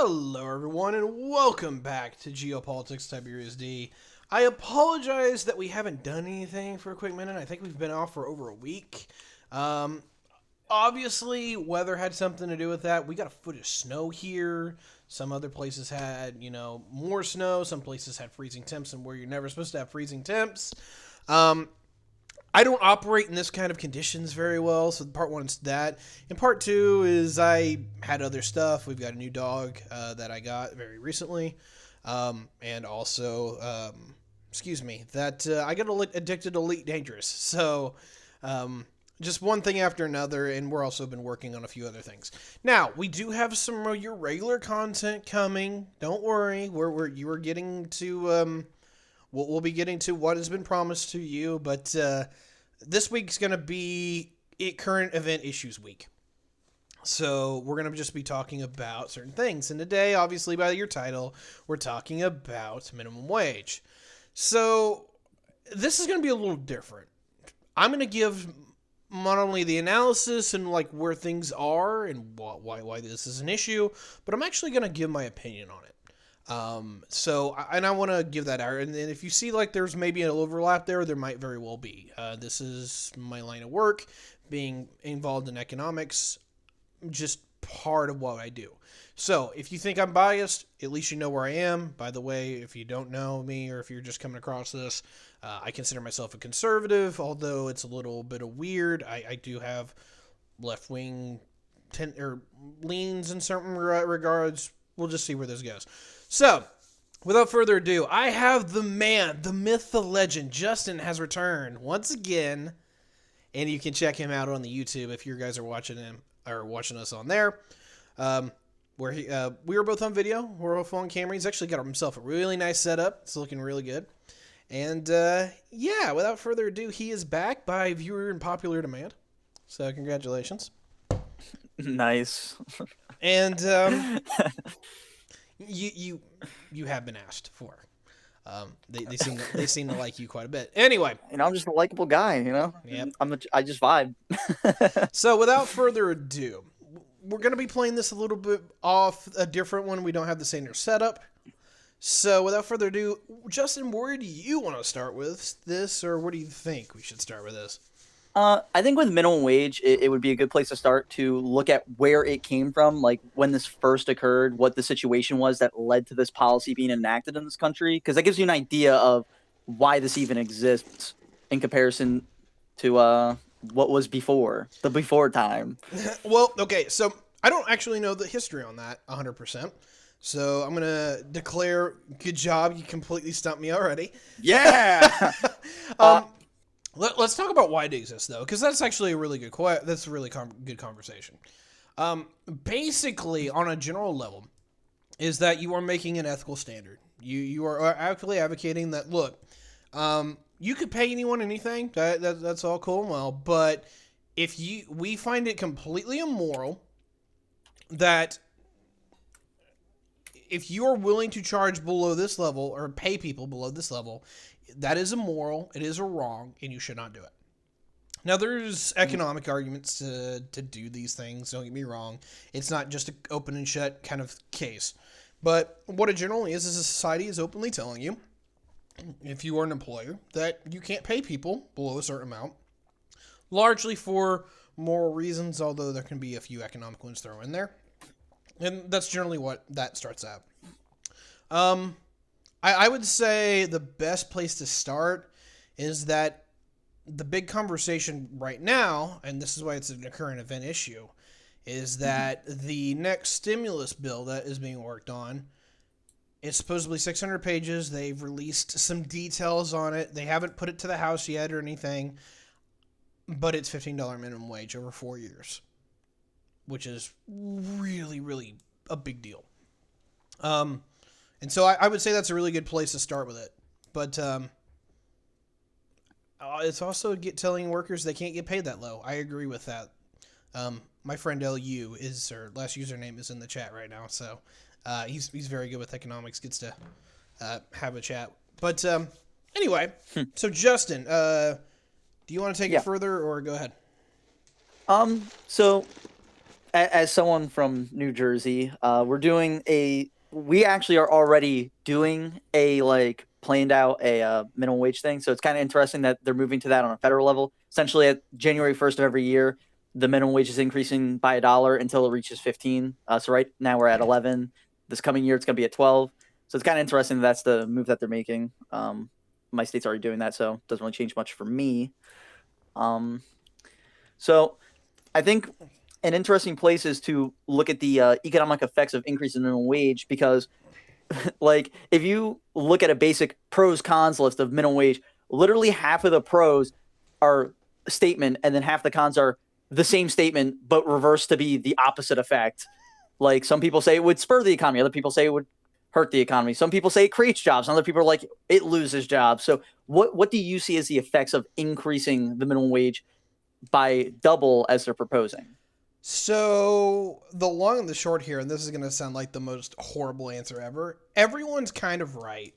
Hello, everyone, and welcome back to Geopolitics Tiberius D. I apologize that we haven't done anything for a quick minute. I think we've been off for over a week. Um, Obviously, weather had something to do with that. We got a foot of snow here. Some other places had, more snow. Some places had freezing temps, and where you're never supposed to have freezing temps. I don't operate in this kind of conditions very well, so part one is that. And part two is I had other stuff. We've got a new dog that I got very recently. And also, that I got addicted to Elite Dangerous. So, just one thing after another, and we're also been working on a few other things. Now, we do have some of your regular content coming. Don't worry, you are getting to... We'll be getting to what has been promised to you, but this week's going to be current event issues week. So we're going to just be talking about certain things. And today, obviously, by your title, we're talking about minimum wage. So this is going to be a little different. I'm going to give not only the analysis and like where things are and why this is an issue, but I'm actually going to give my opinion on it. I want to give that out. And then if you see like there's maybe an overlap there might very well be. This is my line of work, being involved in economics, just part of what I do. So if you think I'm biased, at least you know where I am. By the way, if you don't know me or if you're just coming across this, I consider myself a conservative, although it's a little bit of weird. I do have left-wing leans in certain regards. We'll just see where this goes. So, without further ado, I have the man, the myth, the legend. Justin has returned once again, and you can check him out on the YouTube if you guys are watching us on there. We were both on video. We're both on camera. He's actually got himself a really nice setup. It's looking really good. And without further ado, he is back by viewer and popular demand. So, congratulations. Nice. And you have been asked for. They seem to like you quite a bit. Anyway, I'm just a likable guy, Yep. I just vibe. So without further ado, we're gonna be playing this a little bit off a different one. We don't have the same setup. So without further ado, Justin, where do you want to start with this, or what do you think we should start with this? I think with minimum wage, it would be a good place to start to look at where it came from, like when this first occurred, what the situation was that led to this policy being enacted in this country, because that gives you an idea of why this even exists in comparison to what was before time. Well, okay, so I don't actually know the history on that 100%. So I'm going to declare, good job, you completely stumped me already. Yeah! Let's talk about why it exists, though, because that's actually a really good good conversation. Basically, on a general level, is that you are making an ethical standard. You are actually advocating that, look, you could pay anyone anything, that's all cool and well, but we find it completely immoral that if you are willing to charge below this level or pay people below this level, that is immoral, it is a wrong, and you should not do it. Now, there's economic arguments to do these things, don't get me wrong. It's not just an open and shut kind of case. But what it generally is a society is openly telling you, if you are an employer, that you can't pay people below a certain amount, largely for moral reasons, although there can be a few economic ones thrown in there. And that's generally what that starts out. I would say the best place to start is that the big conversation right now, and this is why it's a current event issue, is that the next stimulus bill that is being worked on is supposedly 600 pages. They've released some details on it. They haven't put it to the House yet or anything, but it's $15 minimum wage over 4 years, which is really, really a big deal. And so I would say that's a really good place to start with it. But it's also telling workers they can't get paid that low. I agree with that. My friend LU her last username is in the chat right now, so he's very good with economics, gets to have a chat. But anyway, so Justin, do you want to take it further or go ahead? So as someone from New Jersey, we actually are already doing a like planned out a minimum wage thing. So it's kind of interesting that they're moving to that on a federal level. Essentially, at January 1st of every year, the minimum wage is increasing by $1 until it reaches 15. So right now we're at 11. This coming year, it's going to be at 12. So it's kind of interesting that's the move that they're making. My state's already doing that, so it doesn't really change much for me. Um, so I think an interesting place is to look at the economic effects of increasing minimum wage because, like, if you look at a basic pros cons list of minimum wage, literally half of the pros are statement, and then half the cons are the same statement but reversed to be the opposite effect. Like some people say it would spur the economy, other people say it would hurt the economy. Some people say it creates jobs, and other people are like it loses jobs. So, what do you see as the effects of increasing the minimum wage by double as they're proposing? So the long and the short here, and this is going to sound like the most horrible answer ever. Everyone's kind of right.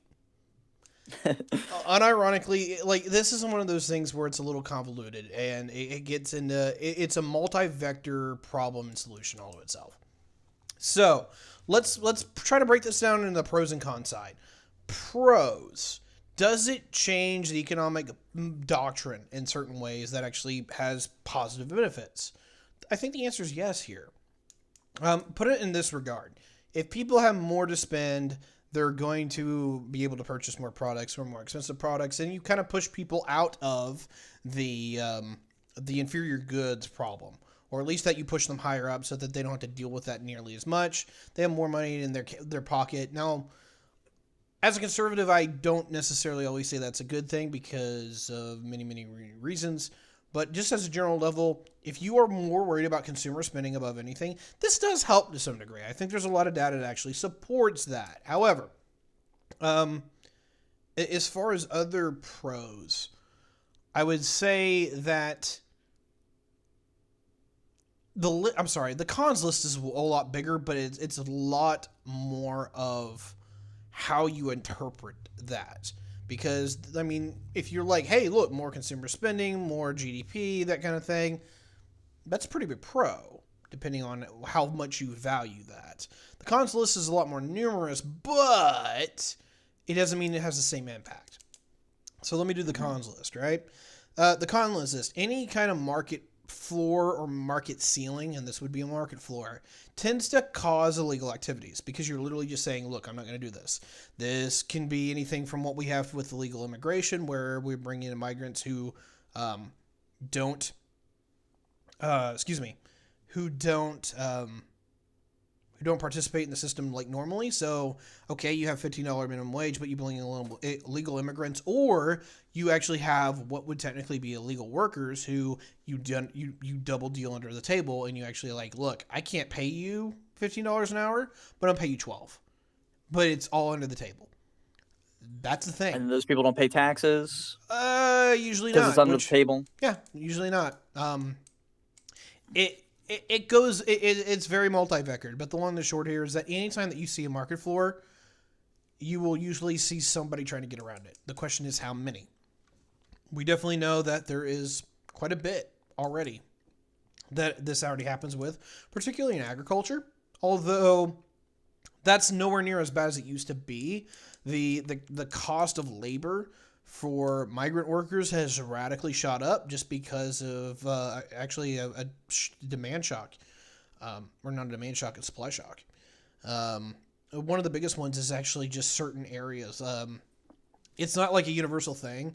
Unironically, like this is one of those things where it's a little convoluted, and it gets into it's a multi-vector problem and solution all to itself. So let's try to break this down into the pros and cons side. Pros. Does it change the economic doctrine in certain ways that actually has positive benefits? I think the answer is yes here. Put it in this regard: if people have more to spend, they're going to be able to purchase more products or more expensive products, and you kind of push people out of the inferior goods problem, or at least that you push them higher up so that they don't have to deal with that nearly as much. They have more money in their pocket now. As a conservative, I don't necessarily always say that's a good thing because of many reasons. But just as a general level, if you are more worried about consumer spending above anything, this does help to some degree. I think there's a lot of data that actually supports that. However, um, as far as other pros, I would say that the cons list is a lot bigger, but it's a lot more of how you interpret that. Because, I mean, if you're like, hey, look, more consumer spending, more GDP, that kind of thing, that's a pretty big pro, depending on how much you value that. The cons list is a lot more numerous, but it doesn't mean it has the same impact. So let me do the cons list, right? The con list is any kind of market floor or market ceiling, and this would be a market floor, tends to cause illegal activities because you're literally just saying, look, I'm not going to do this. This can be anything from what we have with illegal immigration, where we bring in migrants who don't, excuse me, who don't don't participate in the system like normally. So, okay, you have $15 minimum wage, but you bring in illegal immigrants, or you actually have what would technically be illegal workers who you double deal under the table, and you actually like, look, I can't pay you $15 an hour, but I'll pay you 12. But it's all under the table. That's the thing. And those people don't pay taxes Usually because it's not. under the Which, table. yeah, usually not. It goes it's very multi-vectored, but the long and the short here is that anytime that you see a market floor, you will usually see somebody trying to get around it. The question is how many. We definitely know that there is quite a bit already that this already happens with, particularly in agriculture. Although that's nowhere near as bad as it used to be. The cost of labor for migrant workers has radically shot up just because of actually a demand shock, or not a demand shock, a supply shock. One of the biggest ones is actually just certain areas. It's not like a universal thing.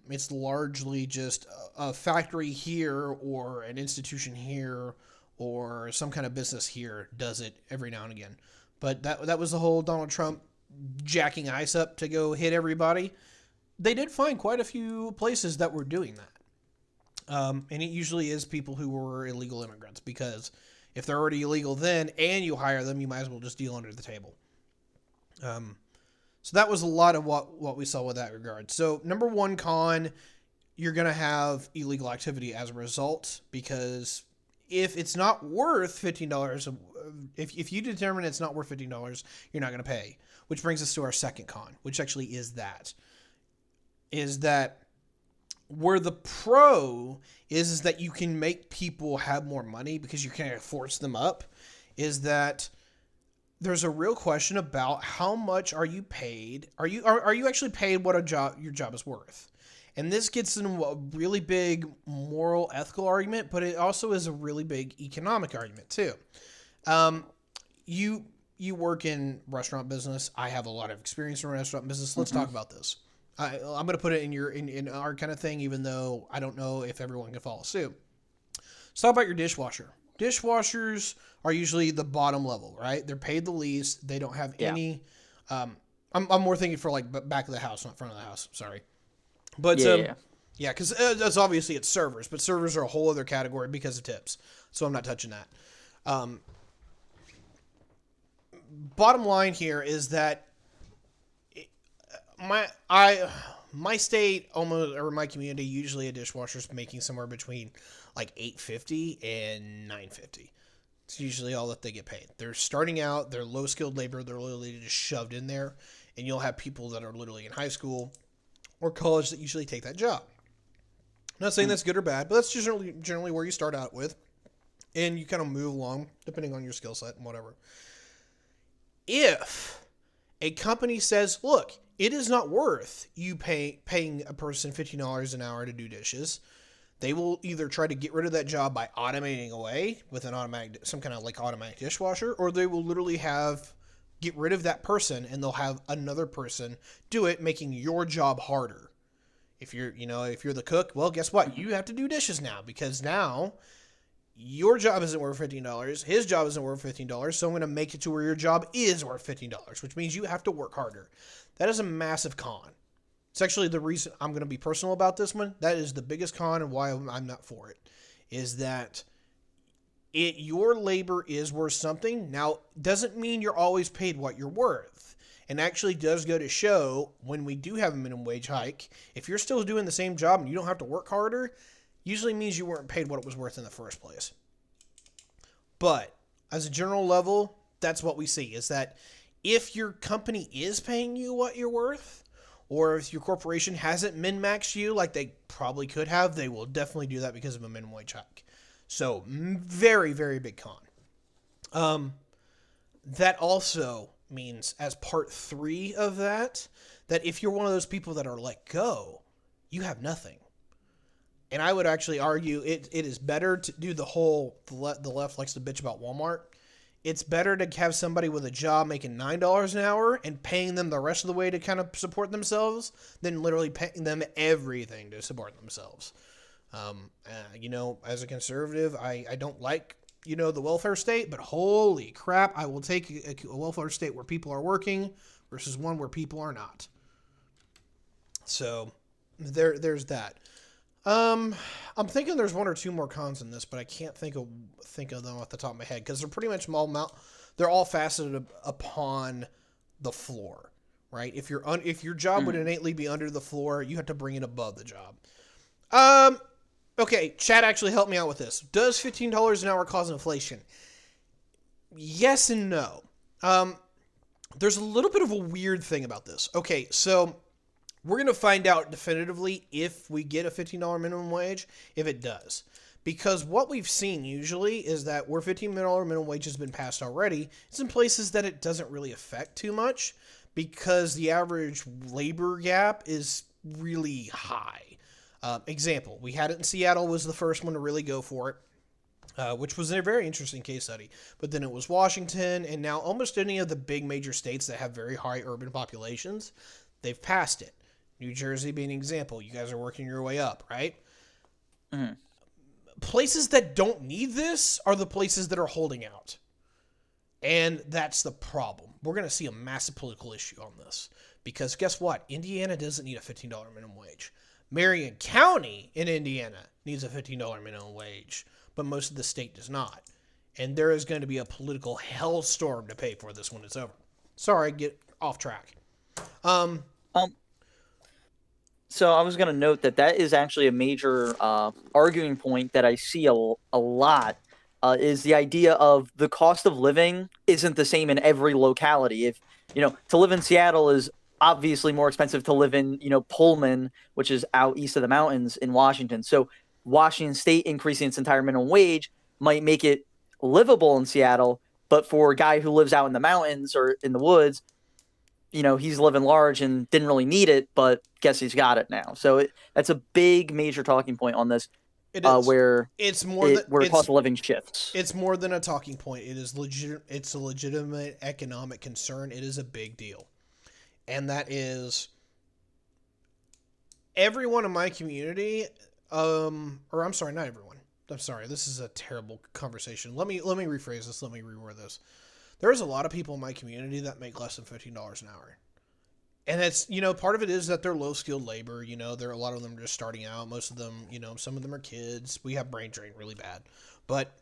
It's largely just a factory here or an institution here or some kind of business here does it every now and again. But that was the whole Donald Trump jacking ice up to go hit everybody. They did find quite a few places that were doing that. And it usually is people who were illegal immigrants because if they're already illegal then and you hire them, you might as well just deal under the table. So that was a lot of what we saw with that regard. So number one con, you're going to have illegal activity as a result because if it's not worth $15, if you determine it's not worth $15, you're not going to pay. Which brings us to our second con, which actually is that Where the pro is that you can make people have more money because you can't force them up, is that there's a real question about how much are you paid? Are you actually paid what your job is worth? And this gets into a really big moral, ethical argument, but it also is a really big economic argument too. Um, you you work in restaurant business. I have a lot of experience in restaurant business. Let's Hmm. talk about this. I'm going to put it in our kind of thing, even though I don't know if everyone can follow suit. Let's talk about your dishwasher. Dishwashers are usually the bottom level, right? They're paid the least. They don't have Yeah. any. I'm more thinking for like back of the house, not front of the house. Sorry, but Yeah. Yeah. yeah, because that's obviously it's servers, but servers are a whole other category because of tips. So I'm not touching that. Um, Bottom line here is that my I my state almost or my community usually a dishwasher's making somewhere between like 850 and 950. It's usually all that they get paid. They're starting out, they're low skilled labor, they're literally just shoved in there, and you'll have people that are literally in high school or college that usually take that job. I'm not saying Mm. that's good or bad, but that's generally where you start out with, and you kind of move along depending on your skill set and whatever. If a company says, "Look, it is not worth you paying a person $15 an hour to do dishes," they will either try to get rid of that job by automating away with an automatic, some kind of like automatic dishwasher, or they will literally have get rid of that person and they'll have another person do it, making your job harder. If you're the cook, well, guess what? You have to do dishes now because now your job isn't worth $15. His job isn't worth $15. So I'm going to make it to where your job is worth $15, which means you have to work harder. That is a massive con. It's actually the reason I'm going to be personal about this one. That is the biggest con and why I'm not for it. Is that your labor is worth something. Now, doesn't mean you're always paid what you're worth. And actually does go to show when we do have a minimum wage hike, if you're still doing the same job and you don't have to work harder, usually means you weren't paid what it was worth in the first place. But as a general level, that's what we see is that if your company is paying you what you're worth, or if your corporation hasn't min maxed you like they probably could have, they will definitely do that because of a minimum wage hike. So, very, very big con. Um, that also means, as part three of that, that if you're one of those people that are let go, you have nothing. And I would actually argue it is better to do the left likes to bitch about Walmart. It's better to have somebody with a job making $9 an hour and paying them the rest of the way to kind of support themselves than literally paying them everything to support themselves. As a conservative, I don't like the welfare state, but holy crap, I will take a welfare state where people are working versus one where people are not. So there's that. I'm thinking there's one or two more cons in this, but I can't think of them off the top of my head because they're pretty much they're all faceted upon the floor, right? If your job would Mm. innately be under the floor, you have to bring it above the job. Um, okay, Chad actually helped me out with this. Does $15 an hour cause inflation? Yes and no. Um, there's a little bit of a weird thing about this. Okay, so we're going to find out definitively if we get a $15 minimum wage, if it does. Because what we've seen usually is that where $15 minimum wage has been passed already, it's in places that it doesn't really affect too much because the average labor gap is really high. Example, we had it in Seattle was the first one to really go for it. Which was a very interesting case study. But then it was Washington, and now almost any of the big major states that have very high urban populations, they've passed it. New Jersey being an example. You guys are working your way up, right? Mm. Places that don't need this are the places that are holding out. And that's the problem. We're going to see a massive political issue on this. Because guess what? Indiana doesn't need a $15 minimum wage. Marion County in Indiana needs a $15 minimum wage, but most of the state does not. And there is going to be a political hellstorm to pay for this when it's over. Sorry, get off track. Um, Um, so I was going to note that that is actually a major arguing point that I see a lot is the idea of the cost of living isn't the same in every locality. If to live in Seattle is obviously more expensive to live in, Pullman, which is out east of the mountains in Washington. So Washington State increasing its entire minimum wage might make it livable in Seattle, but for a guy who lives out in the mountains or in the woods, he's living large and didn't really need it, but guess he's got it now. So that's a big major talking point on this, It is. where It's more than where cost of living shifts. it's more than a talking point. It is legit. It's a legitimate economic concern. It is a big deal, and that is everyone in my community. Or I'm sorry, not everyone. I'm sorry. This is a terrible conversation. Let me rephrase this. Let me reword this. There's a lot of people in my community that make less than $15 an hour. And it's, part of it is that they're low skilled labor. There are a lot of them just starting out. Most of them, some of them are kids. We have brain drain really bad. But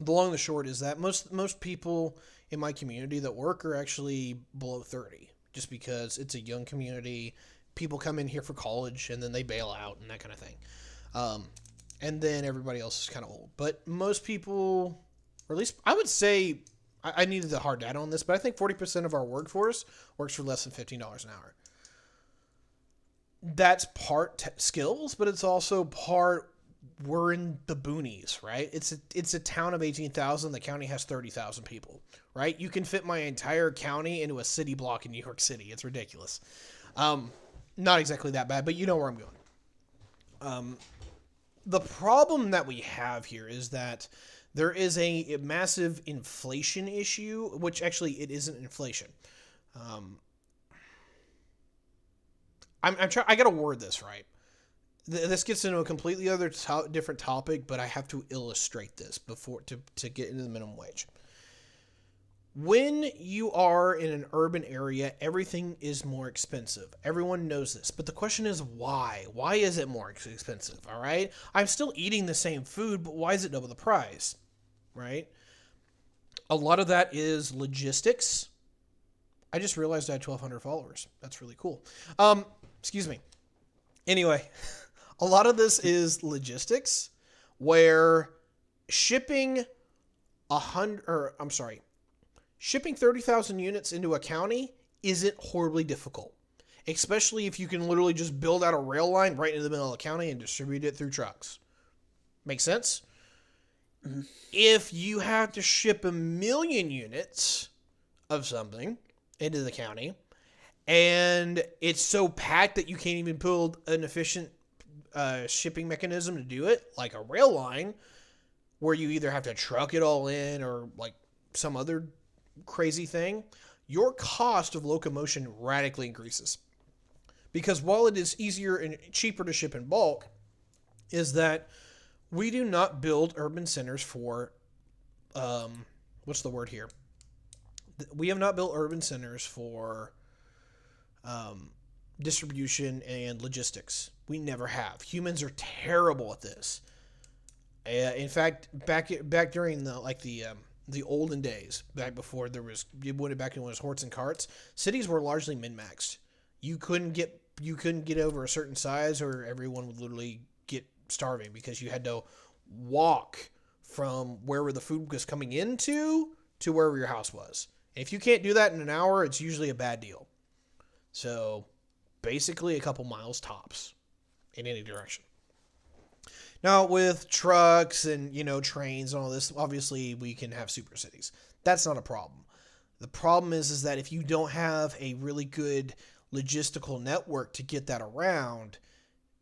the long and the short is that most people in my community that work are actually below 30, just because it's a young community. People come in here for college and then they bail out and that kind of thing. And then everybody else is kind of old. But most people, or at least I would say, I needed the hard data on this, but I think 40% of our workforce works for less than $15 an hour. That's part skills, but it's also part we're in the boonies, right? It's a town of 18,000. The county has 30,000 people, right? You can fit my entire county into a city block in New York City. It's ridiculous. Not exactly that bad, but you know where I'm going. The problem that we have here is that there is a massive inflation issue, which actually it isn't inflation. I'm trying. I gotta word this right. This gets into a completely other different topic, but I have to illustrate this before to get into the minimum wage. When you are in an urban area, everything is more expensive. Everyone knows this. But the question is why? Why is it more expensive? All right? I'm still eating the same food, but why is it double the price? Right? A lot of that is logistics. I just realized I had 1,200 followers. That's really cool. Excuse me. Anyway, a lot of this is logistics, where shipping shipping 30,000 units into a county isn't horribly difficult, especially if you can literally just build out a rail line right into the middle of the county and distribute it through trucks. Make sense? Mm-hmm. If you have to ship 1,000,000 units of something into the county, and it's so packed that you can't even build an efficient shipping mechanism to do it, like a rail line, where you either have to truck it all in or like some other crazy thing, your cost of locomotion radically increases. Because while it is easier and cheaper to ship in bulk, is that we do not build urban centers for, what's the word here? We have not built urban centers for distribution and logistics. We never have. Humans are terrible at this. In fact, back during the olden days, back before there was, back when it was horse and carts, cities were largely min-maxed. You couldn't get over a certain size, or everyone would literally get starving because you had to walk from wherever the food was coming into to wherever your house was. And if you can't do that in an hour, it's usually a bad deal. So basically a couple miles tops in any direction. Now with trucks and, trains and all this, obviously we can have super cities. That's not a problem. The problem is that if you don't have a really good logistical network to get that around,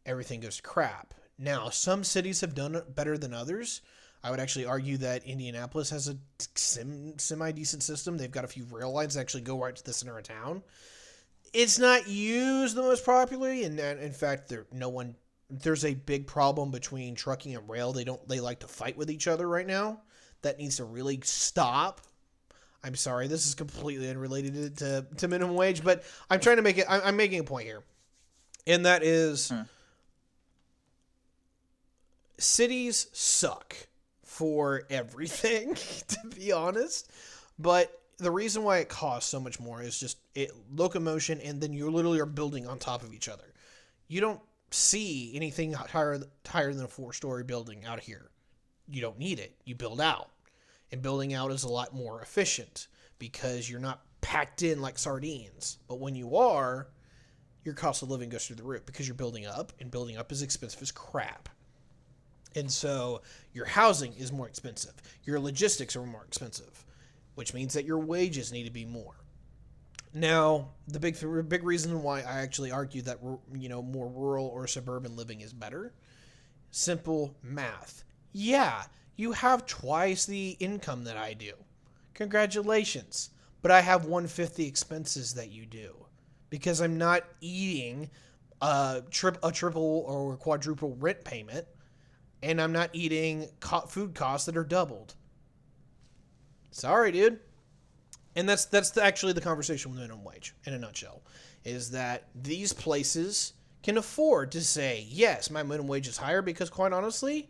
everything goes to crap. Now, some cities have done it better than others. I would actually argue that Indianapolis has a semi-decent system. They've got a few rail lines that actually go right to the center of town. It's not used the most popularly, and in fact, there's a big problem between trucking and rail. They like to fight with each other right now. That needs to really stop. I'm sorry, this is completely unrelated to minimum wage, but I'm trying to make it. I'm making a point here, and that is, cities suck for everything, to be honest. But the reason why it costs so much more is just locomotion, and then you literally are building on top of each other. You don't see anything higher than a 4-story building out here. You don't need it. You build out. And building out is a lot more efficient because you're not packed in like sardines. But when you are, your cost of living goes through the roof because you're building up, and building up is expensive as crap. And so your housing is more expensive. Your logistics are more expensive, which means that your wages need to be more. Now, the big reason why I actually argue that more rural or suburban living is better, simple math. Yeah, you have twice the income that I do. Congratulations. But I have 1/5 the expenses that you do because I'm not eating a triple or quadruple rent payment, and I'm not eating food costs that are doubled. Sorry, dude. And that's actually the conversation with minimum wage in a nutshell, is that these places can afford to say, yes, my minimum wage is higher because, quite honestly,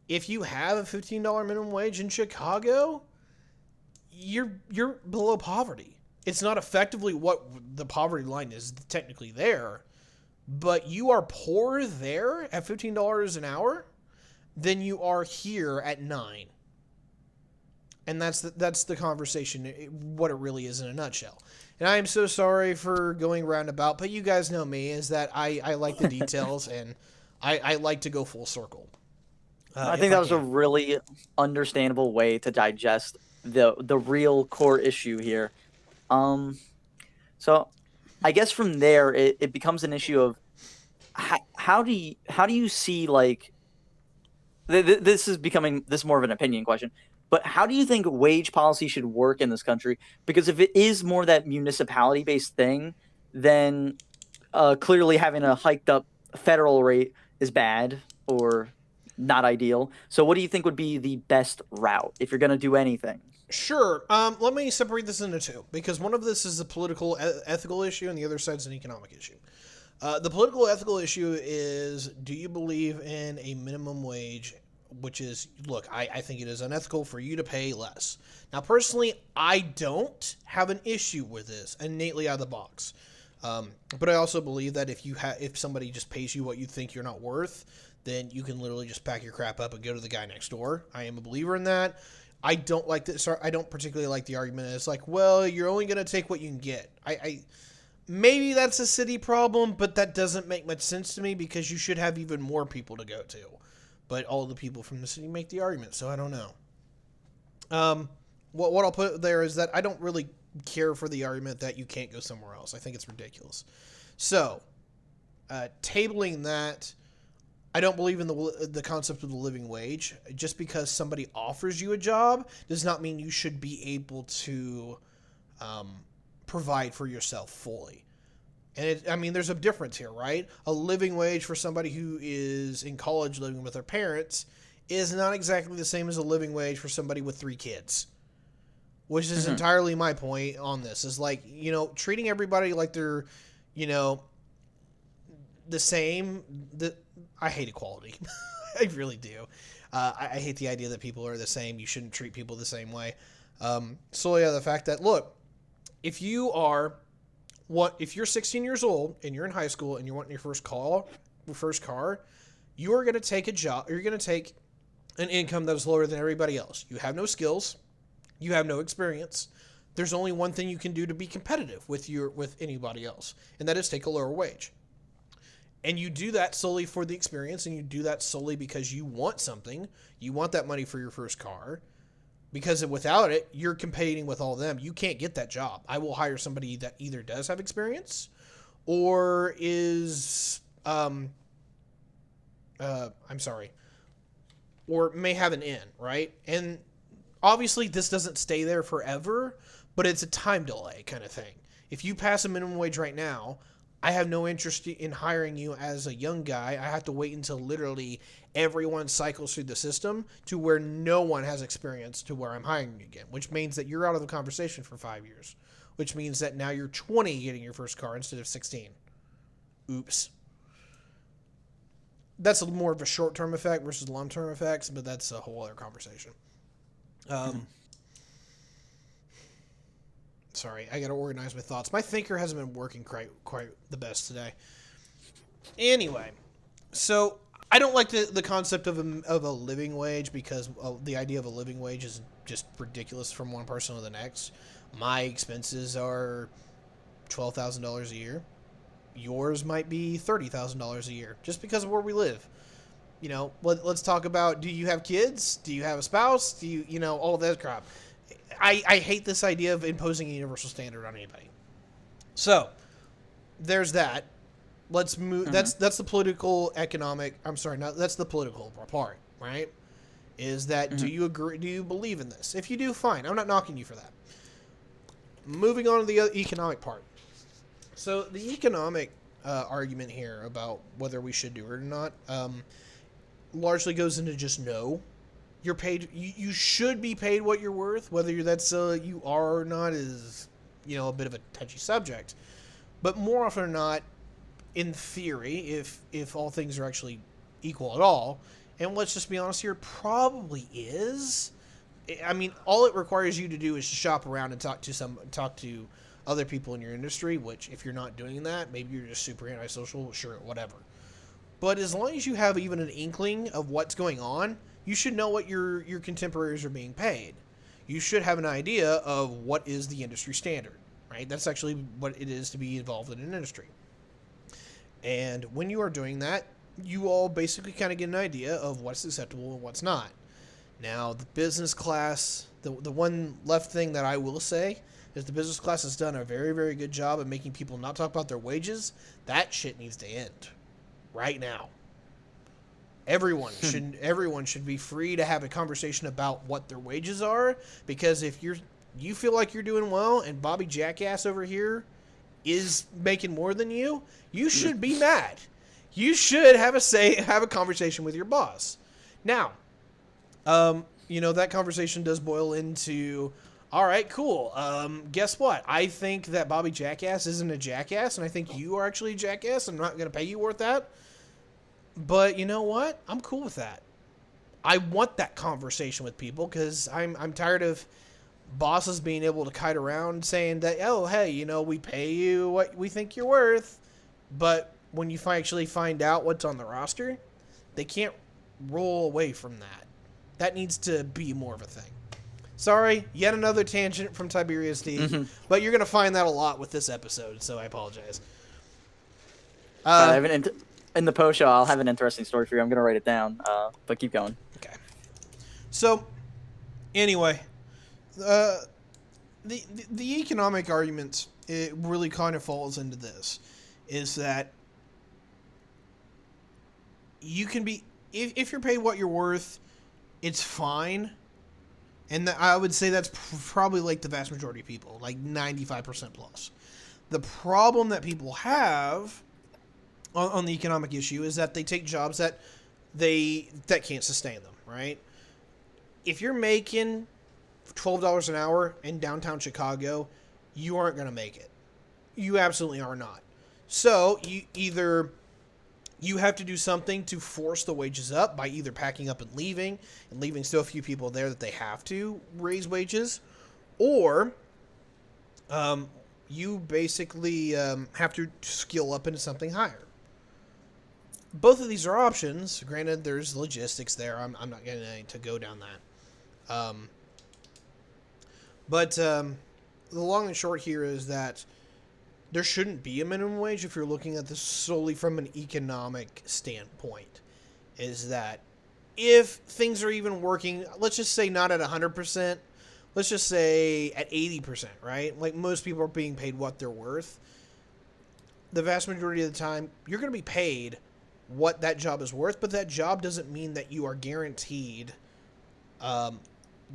if you have a $15 minimum wage in Chicago, you're below poverty. It's not effectively what the poverty line is technically there, but you are poorer there at $15 an hour than you are here at 9. And that's the conversation, what it really is in a nutshell. And I am so sorry for going roundabout, but you guys know me, is that I like the details, and I like to go full circle. I think that was a really understandable way to digest the real core issue here. So I guess from there it becomes an issue of how do you see, like, this is more of an opinion question, but how do you think wage policy should work in this country? Because if it is more that municipality based thing, then clearly having a hiked up federal rate is bad or not ideal. So what do you think would be the best route if you're going to do anything? Sure. Let me separate this into two, because one of this is a political ethical issue, and the other side is an economic issue. The political ethical issue is, do you believe in a minimum wage, which is, look, I think it is unethical for you to pay less. Now, personally, I don't have an issue with this innately out of the box. But I also believe that if somebody just pays you what you think you're not worth, then you can literally just pack your crap up and go to the guy next door. I am a believer in that. I don't like this. I don't particularly like the argument. It's like, well, you're only going to take what you can get. Maybe that's a city problem, but that doesn't make much sense to me, because you should have even more people to go to. But all the people from the city make the argument, so I don't know. What I'll put there is that I don't really care for the argument that you can't go somewhere else. I think it's ridiculous. So, tabling that, I don't believe in the concept of the living wage. Just because somebody offers you a job does not mean you should be able to provide for yourself fully. And there's a difference here, right? A living wage for somebody who is in college living with their parents is not exactly the same as a living wage for somebody with 3 kids. Which is entirely my point on this. Is like, treating everybody like they're, the same. I hate equality. I really do. I hate the idea that people are the same. You shouldn't treat people the same way. Solely out of the fact that, look, if you're 16 years old and you're in high school and you're wanting your first car, you are going to take a job. You're going to take an income that is lower than everybody else. You have no skills. You have no experience. There's only one thing you can do to be competitive with anybody else, and that is take a lower wage. And you do that solely for the experience, and you do that solely because you want something. You want that money for your first car, because without it, you're competing with all of them. You can't get that job. I will hire somebody that either does have experience or is, or may have an in, right? And obviously, this doesn't stay there forever, but it's a time delay kind of thing. If you pass a minimum wage right now, I have no interest in hiring you as a young guy. I have to wait until literally everyone cycles through the system to where no one has experience to where I'm hiring you again, which means that you're out of the conversation for 5 years, which means that now you're 20 getting your first car instead of 16. Oops. That's more of a short-term effect versus long-term effects, but that's a whole other conversation. Sorry, I got to organize my thoughts. My thinker hasn't been working quite the best today. Anyway, so I don't like the concept of a living wage because the idea of a living wage is just ridiculous from one person to the next. My expenses are $12,000 a year. Yours might be $30,000 a year just because of where we live. Let's talk about, do you have kids? Do you have a spouse? Do you know, all of that crap. I hate this idea of imposing a universal standard on anybody. So, there's that. Let's move. That's the political economic. I'm sorry, that's the political part, right? Is that do you agree? Do you believe in this? If you do, fine. I'm not knocking you for that. Moving on to the economic part. So the economic argument here about whether we should do it or not largely goes into just no. You're paid. You should be paid what you're worth. Whether you are or not is a bit of a touchy subject. But more often than not, in theory, if all things are actually equal at all, and let's just be honest here, probably is. I mean, all it requires you to do is to shop around and talk to other people in your industry, which if you're not doing that, maybe you're just super antisocial, sure, whatever. But as long as you have even an inkling of what's going on, you should know what your contemporaries are being paid. You should have an idea of what is the industry standard, right? That's actually what it is to be involved in an industry. And when you are doing that, you all basically kind of get an idea of what's acceptable and what's not. Now, the business class, the one left thing that I will say is the business class has done a very, very good job of making people not talk about their wages. That shit needs to end right now. Everyone should be free to have a conversation about what their wages are, because if you feel like you're doing well and Bobby Jackass over here is making more than you should be mad. You should have a conversation with your boss. Now, that conversation does boil into, all right, cool. Guess what? I think that Bobby Jackass isn't a jackass, and I think you are actually a jackass. I'm not going to pay you worth that. But you know what? I'm cool with that. I want that conversation with people because I'm tired of bosses being able to kite around saying that, oh, hey, we pay you what we think you're worth. But when you actually find out what's on the roster, they can't roll away from that. That needs to be more of a thing. Sorry, yet another tangent from Tyberius D. But you're going to find that a lot with this episode, so I apologize. In the post show, I'll have an interesting story for you. I'm going to write it down, but keep going. Okay. So, anyway, the economic argument, it really kind of falls into this, is that you can be, if you're paid what you're worth, it's fine. And I would say that's probably like the vast majority of people, like 95% plus. The problem that people have on the economic issue is that they take jobs that can't sustain them, right? If you're making $12 an hour in downtown Chicago, you aren't going to make it. You absolutely are not. So you have to do something to force the wages up by either packing up and leaving still a few people there that they have to raise wages, or you basically have to skill up into something higher. Both of these are options. Granted, there's logistics there. I'm not going to go down that. But the long and short here is that there shouldn't be a minimum wage if you're looking at this solely from an economic standpoint. Is that if things are even working, let's just say not at 100%, let's just say at 80%, right? Like most people are being paid what they're worth. The vast majority of the time, you're going to be paid what that job is worth, but that job doesn't mean that you are guaranteed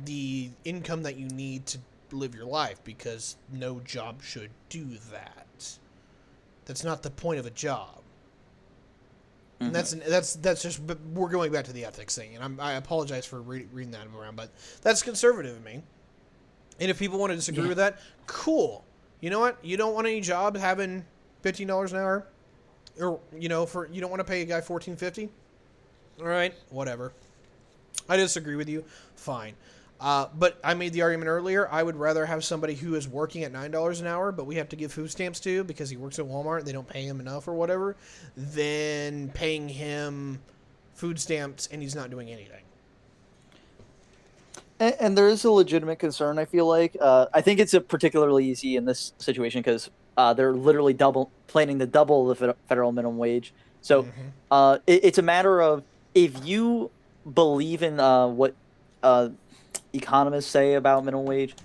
the income that you need to live your life, because no job should do that. That's not the point of a job. And that's just, but we're going back to the ethics thing, and I apologize for reading that around, but that's conservative of me. And if people want to disagree with that, cool. You know what? You don't want any job having $15 an hour, or you don't want to pay a guy $14.50. All right, whatever. I disagree with you. Fine. But I made the argument earlier. I would rather have somebody who is working at $9 an hour, but we have to give food stamps to because he works at Walmart. They don't pay him enough or whatever, than paying him food stamps, and he's not doing anything. And there is a legitimate concern. I feel like I think it's a particularly easy in this situation because they're literally planning to double the federal minimum wage. So Mm-hmm. it's a matter of if you believe in what uh, economists say about minimum wage,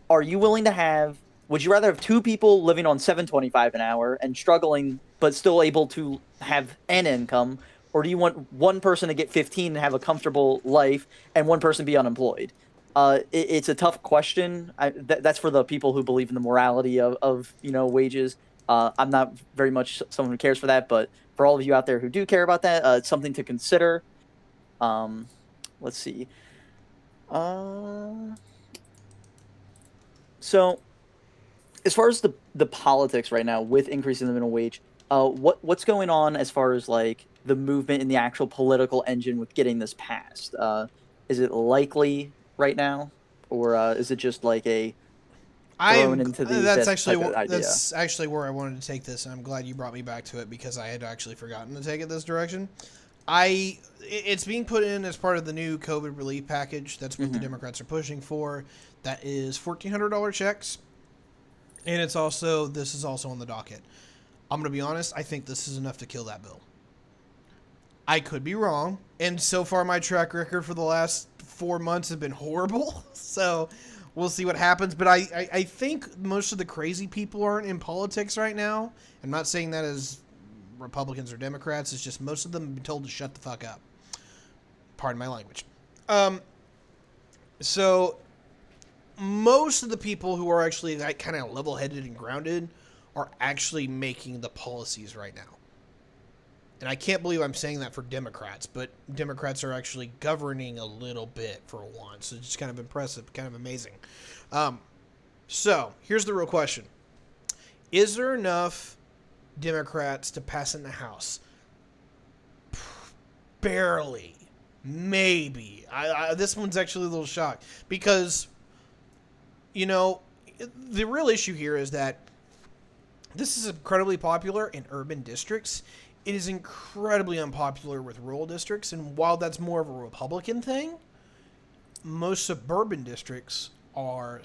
are you willing to have? Would you rather have two people living on 7.25 an hour and struggling but still able to have an income, or do you want one person to get 15 and have a comfortable life and one person be unemployed? It's a tough question. That's for the people who believe in the morality of wages. I'm not very much someone who cares for that, but for all of you out there who do care about that, it's something to consider. Um, let's see. Uh, so as far as the politics right now with increasing the minimum wage, what's going on as far as like the movement in the actual political engine with getting this passed? Is it likely right now, or is it just like a thrown into the abyss type of idea? That's actually where I wanted to take this, and I'm glad you brought me back to it because I had actually forgotten to take it this direction. It's being put in as part of the new COVID relief package. That's what the Democrats are pushing for. That is $1,400 checks, and this is also on the docket. I'm gonna be honest. I think this is enough to kill that bill. I could be wrong, and so far my track record for the last 4 months has been horrible. So we'll see what happens. But I think most of the crazy people aren't in politics right now. I'm not saying that as Republicans or Democrats. It's just most of them have been told to shut the fuck up. Pardon my language. So most of the people who are actually like kind of level-headed and grounded are actually making the policies right now. And I can't believe I'm saying that for Democrats, but Democrats are actually governing a little bit for once. So it's just kind of impressive, kind of amazing. So here's the real question. Is there enough Democrats to pass in the House? Barely. Maybe. This one's actually a little shocked because, the real issue here is that this is incredibly popular in urban districts. It is incredibly unpopular with rural districts, and while that's more of a Republican thing, most suburban districts are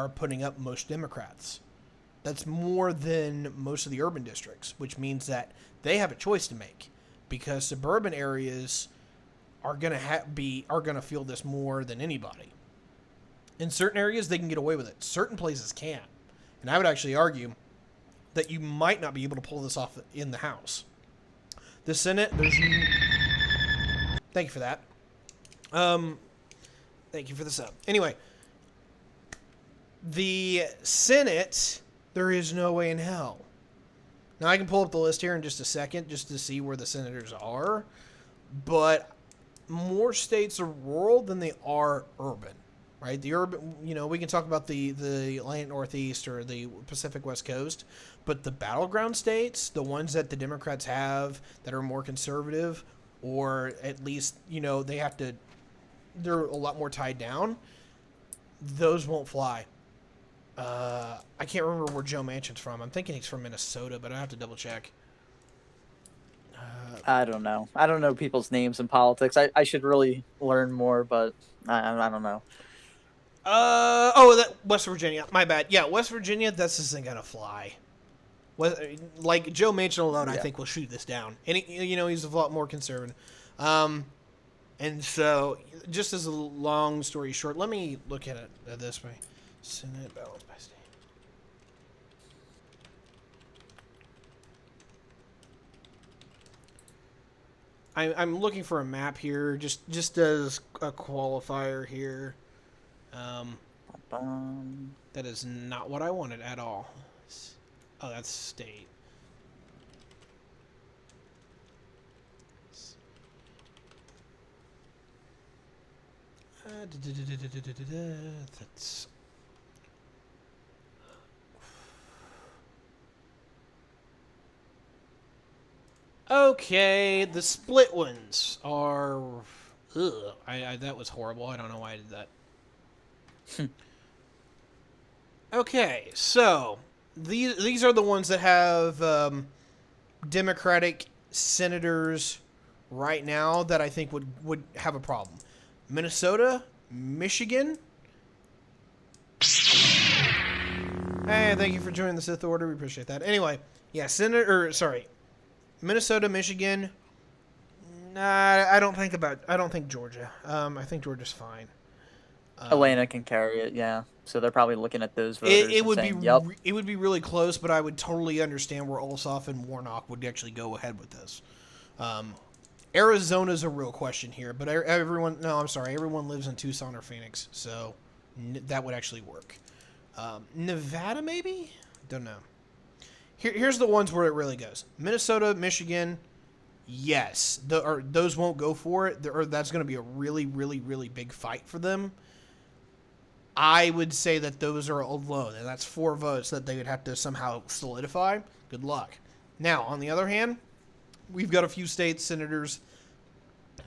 putting up most Democrats. That's more than most of the urban districts, which means that they have a choice to make because suburban areas are gonna feel this more than anybody. In certain areas, they can get away with it. Certain places can't, and I would actually argue that you might not be able to pull this off in the House. The Senate, thank you for that. Thank you for the sub. Anyway, the Senate, there is no way in hell. Now, I can pull up the list here in just a second just to see where the senators are, but more states are rural than they are urban. Right, the urban, we can talk about the Atlantic Northeast or the Pacific West Coast, but the battleground states, the ones that the Democrats have that are more conservative, or at least they're a lot more tied down. Those won't fly. I can't remember where Joe Manchin's from. I'm thinking he's from Minnesota, but I have to double check. I don't know. I don't know people's names in politics. I should really learn more, but I don't know. West Virginia. My bad. Yeah, West Virginia. This isn't gonna fly. Like Joe Manchin alone, I think will shoot this down. And he's a lot more conservative. And so, just as a long story short, let me look at it this way: Senate balance by state. I'm looking for a map here, just as a qualifier here. That is not what I wanted at all. Oh, that's state. That's okay. The split ones are. Ugh, that was horrible. I don't know why I did that. Okay, so these are the ones that have Democratic senators right now that I think would have a problem. Minnesota, Michigan. Hey, thank you for joining the Sith Order. We appreciate that. Anyway, yeah, Minnesota, Michigan. Nah, I don't think Georgia. I think Georgia's fine. Atlanta can carry it, yeah. So they're probably looking at those It, voters it and would be saying, "Yep." it would be really close, but I would totally understand where Olsov and Warnock would actually go ahead with this. Arizona's a real question here, but everyone lives in Tucson or Phoenix, so that would actually work. Nevada, maybe? Don't know. Here's the ones where it really goes. Minnesota, Michigan, yes. Those won't go for it. That's going to be a really, really, really big fight for them. I would say that those are alone, and that's 4 votes that they would have to somehow solidify. Good luck. Now, on the other hand, we've got a few state senators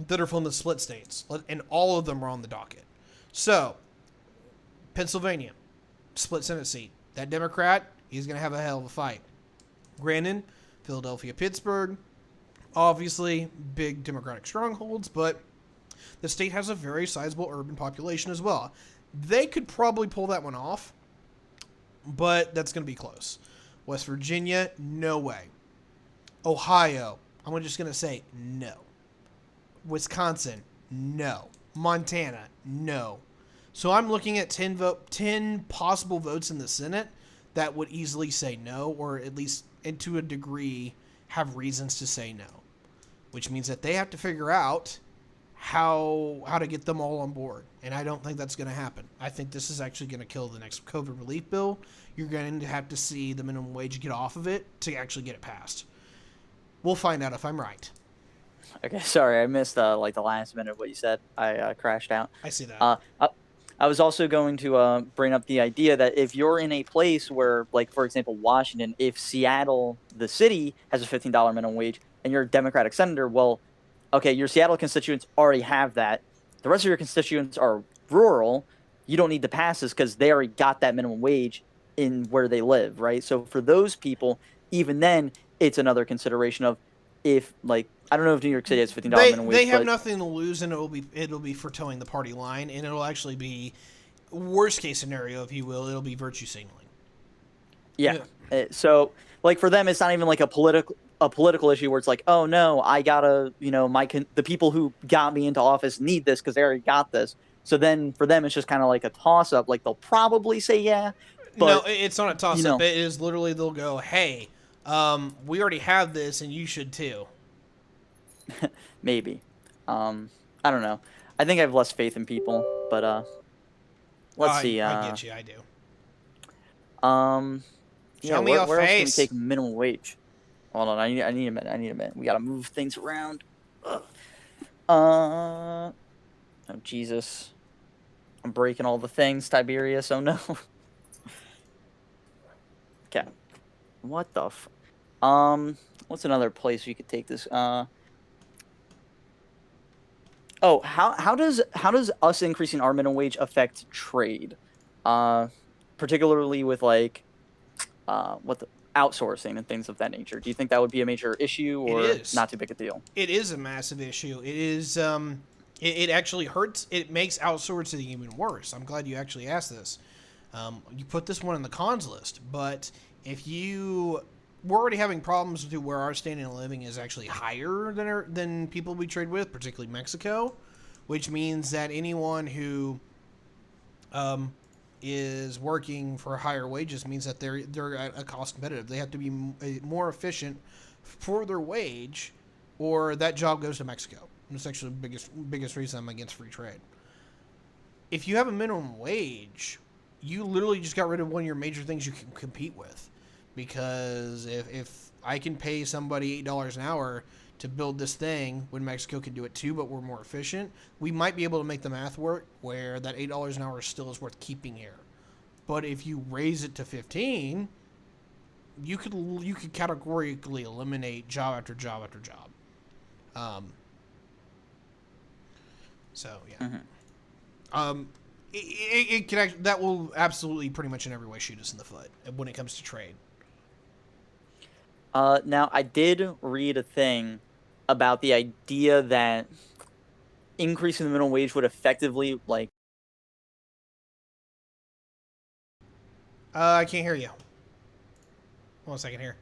that are from the split states, and all of them are on the docket. So, Pennsylvania, split Senate seat. That Democrat, he's going to have a hell of a fight. Granted, Philadelphia, Pittsburgh, obviously big Democratic strongholds, but the state has a very sizable urban population as well. They could probably pull that one off, but that's going to be close. West Virginia, no way. Ohio, I'm just going to say no. Wisconsin, no. Montana, no. So I'm looking at 10 possible votes in the Senate that would easily say no, or at least, and to a degree, have reasons to say no. Which means that they have to figure out how to get them all on board. And I don't think that's going to happen. I think this is actually going to kill the next COVID relief bill. You're going to have to see the minimum wage get off of it to actually get it passed. We'll find out if I'm right. Okay, sorry, I missed the last minute of what you said. I crashed out. I see that. I was also going to bring up the idea that if you're in a place where, like, for example, Washington, if Seattle, the city, has a $15 minimum wage and you're a Democratic senator, well, okay, your Seattle constituents already have that. The rest of your constituents are rural. You don't need to pass this because they already got that minimum wage in where they live, right? So for those people, even then, it's another consideration of if, like, I don't know if New York City has $15 minimum wage. They have nothing to lose, and it'll be for towing the party line, and it'll actually be worst case scenario, if you will. It'll be virtue signaling. Yeah. So, like, for them, it's not even like a political issue where it's like, oh no, I gotta, the people who got me into office need this because they already got this. So then for them, it's just kind of like a toss up. Like, they'll probably say yeah. But, no, it's not a toss up. It is literally they'll go, hey, we already have this, and you should too. Maybe. I don't know. I think I have less faith in people, but let's see. I get you. I do. Yeah, me where your else can we face. take minimum wage? Hold on, I need a minute. We gotta move things around. Oh Jesus, I'm breaking all the things, Tiberius. Oh no. Okay. What the what's another place we could take this? Oh, how does us increasing our minimum wage affect trade? Particularly with like outsourcing and things of that nature. Do you think that would be a major issue or not too big a deal? It is a massive issue. It is it actually hurts. It makes outsourcing even worse. I'm glad you actually asked this. You put this one in the cons list, but if we're already having problems with where our standard of living is actually higher than people we trade with, particularly Mexico, which means that anyone who is working for higher wages means that they're at a cost competitive. They have to be more efficient for their wage, or that job goes to Mexico. And it's actually the biggest reason I'm against free trade. If you have a minimum wage, you literally just got rid of one of your major things you can compete with. Because if I can pay somebody $8 an hour to build this thing when Mexico can do it too, but we're more efficient, we might be able to make the math work where that $8 an hour still is worth keeping here. But if you raise it to 15, you could categorically eliminate job after job after job. So yeah. Mm-hmm. It can that will absolutely pretty much in every way shoot us in the foot when it comes to trade. Now I did read a thing about the idea that increasing the minimum wage would effectively like. I can't hear you. 1 second here.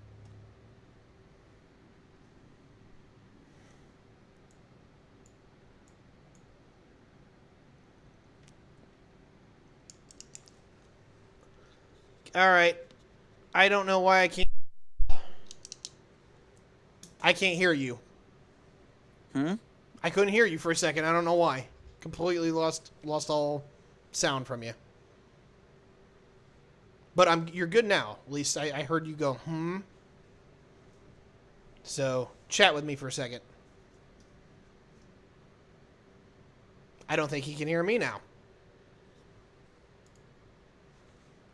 All right. I don't know why I can't. I can't hear you. Hmm? I couldn't hear you for a second. I don't know why. Completely lost all sound from you. But you're good now. At least I heard you go, hmm. So chat with me for a second. I don't think he can hear me now.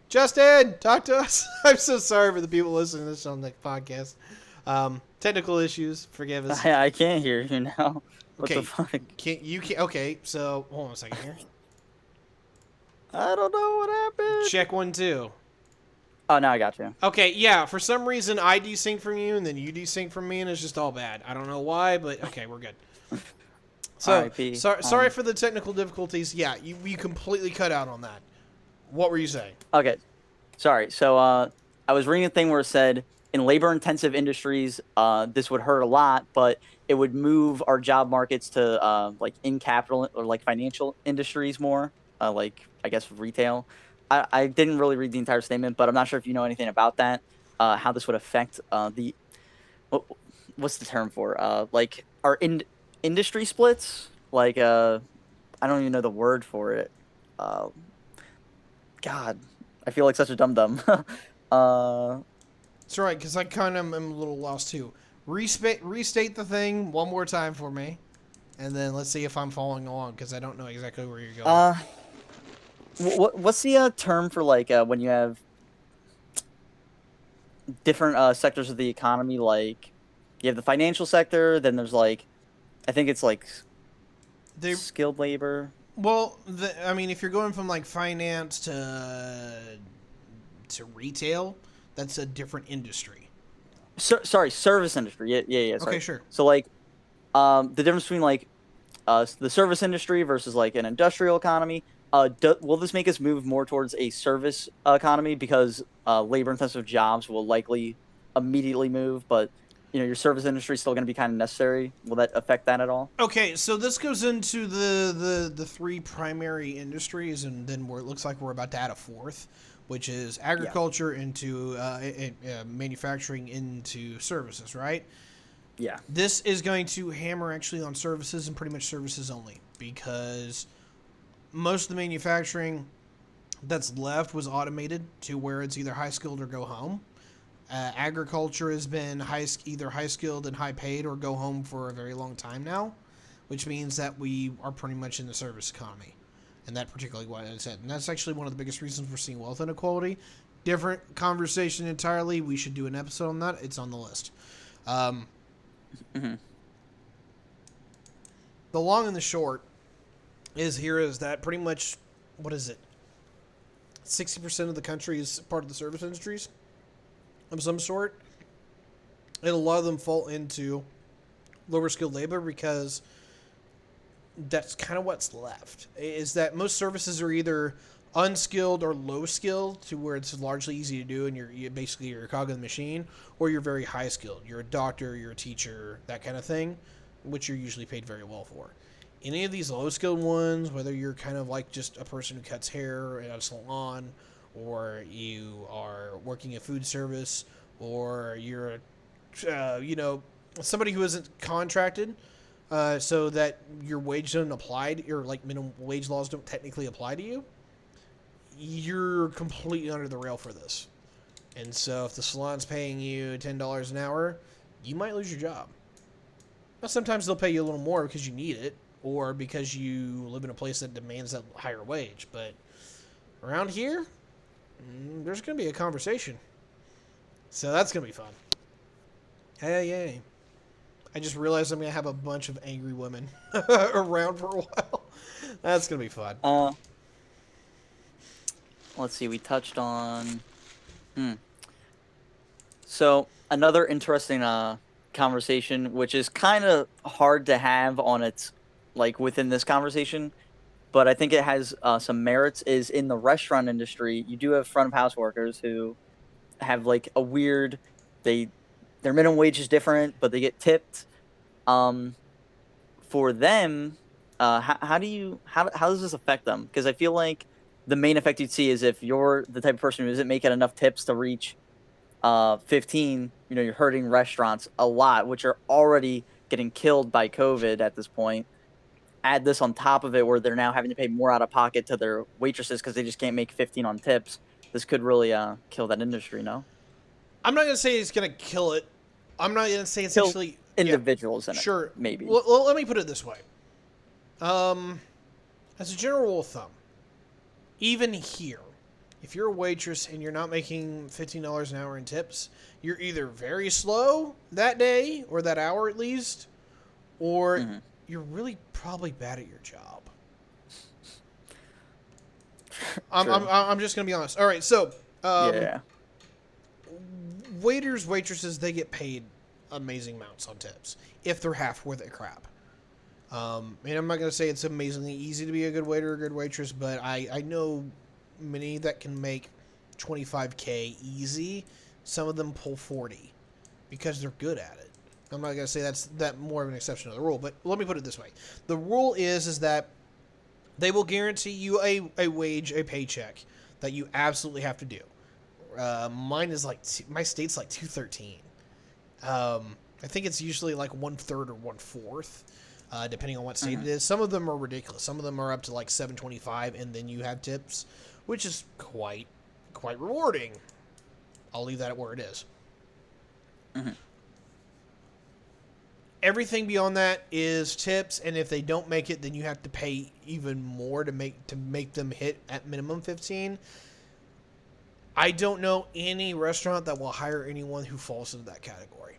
Justin, talk to us. I'm so sorry for the people listening to this on the podcast. Technical issues, forgive us. I can't hear you now. What the Okay, fuck? can okay? So hold on a second here. I don't know what happened. Check 1 2. Oh, now I got you. Okay, yeah. For some reason, I desync from you, and then you desync from me, and it's just all bad. I don't know why, but okay, we're good. So R.I.P. Sorry for the technical difficulties. Yeah, you completely cut out on that. What were you saying? Okay, sorry. So I was reading a thing where it said in labor-intensive industries, this would hurt a lot, but it would move our job markets to like in capital or like financial industries more, like I guess retail. I didn't really read the entire statement, but I'm not sure if you know anything about that. How this would affect the what, what's the term for like our industry splits? Like I don't even know the word for it. Uh, God, I feel like such a dum dum. uh, It's all right, because I kind of am a little lost too. Restate the thing one more time for me, and then let's see if I'm following along, because I don't know exactly where you're going. uh, what's the term for like when you have different sectors of the economy? Like you have the financial sector, then there's like I think it's like They skilled labor. Well, I mean, if you're going from like finance to retail, that's a different industry. Sorry, service industry. Yeah. Okay, Sorry. sure. So like the difference between like the service industry versus like an industrial economy. Will this make us move more towards a service economy because labor-intensive jobs will likely immediately move, but your service industry is still going to be kind of necessary? Will that affect that at all? Okay, so this goes into the three primary industries, and then where it looks like we're about to add a fourth, which is Yeah. agriculture into manufacturing into services, right? Yeah. This is going to hammer actually on services and pretty much services only, because most of the manufacturing that's left was automated to where it's either high skilled or go home. Agriculture has been either high skilled and high paid or go home for a very long time now, which means that we are pretty much in the service economy, and that particularly what I said. And that's actually one of the biggest reasons we're seeing wealth inequality. Different conversation entirely. We should do an episode on that. It's on the list. Hmm. The long and the short is that pretty much, what is it? 60% of the country is part of the service industries of some sort, and a lot of them fall into lower skilled labor because that's kind of what's left. Is that most services are either unskilled or low skilled to where it's largely easy to do, and you're a cog in the machine, or you're very high skilled. You're a doctor, you're a teacher, that kind of thing, which you're usually paid very well for. Any of these low skilled ones, whether you're kind of like just a person who cuts hair at a salon, or you are working a food service, or you're somebody who isn't contracted, so that your wage doesn't apply to, or like minimum wage laws don't technically apply to you, you're completely under the rail for this. And so if the salon's paying you $10 an hour, you might lose your job. Now, sometimes they'll pay you a little more because you need it, or because you live in a place that demands that higher wage. But around here, there's going to be a conversation. So that's going to be fun. Hey, yay. I just realized I'm going to have a bunch of angry women around for a while. That's going to be fun. Let's see. We touched on. So another interesting conversation, which is kind of hard to have on its like within this conversation, but I think it has some merits. Is in the restaurant industry, you do have front of house workers who have like a weird they their minimum wage is different, but they get tipped. Um, for them, how do you how does this affect them? Because I feel like the main effect you'd see is if you're the type of person who isn't making enough tips to reach 15, you're hurting restaurants a lot, which are already getting killed by COVID at this point. Add this on top of it where they're now having to pay more out of pocket to their waitresses because they just can't make 15 on tips. This could really kill that industry, no? I'm not gonna say it's gonna kill it. I'm not gonna say it's Kill actually yeah, individuals in it, sure. maybe. Well, let me put it this way. As a general rule of thumb, even here, if you're a waitress and you're not making $15 an hour in tips, you're either very slow that day or that hour at least, or Mm-hmm. you're really probably bad at your job. True. I'm just gonna be honest. All right, so Yeah. waiters, waitresses, they get paid amazing amounts on tips if they're half worth of crap. And I'm not going to say it's amazingly easy to be a good waiter or a good waitress, but I know many that can make 25K easy. Some of them pull 40 because they're good at it. I'm not going to say that's that more of an exception to the rule, but let me put it this way. The rule is that they will guarantee you a wage, a paycheck that you absolutely have to do. Mine is like, my state's like 213. I think it's usually like 1/3 or 1/4, depending on what state it is. Some of them are ridiculous. Some of them are up to like 725, and then you have tips, which is quite rewarding. I'll leave that at where it is. Mm-hmm. Everything beyond that is tips, and if they don't make it, then you have to pay even more to make them hit at minimum 15. I don't know any restaurant that will hire anyone who falls into that category,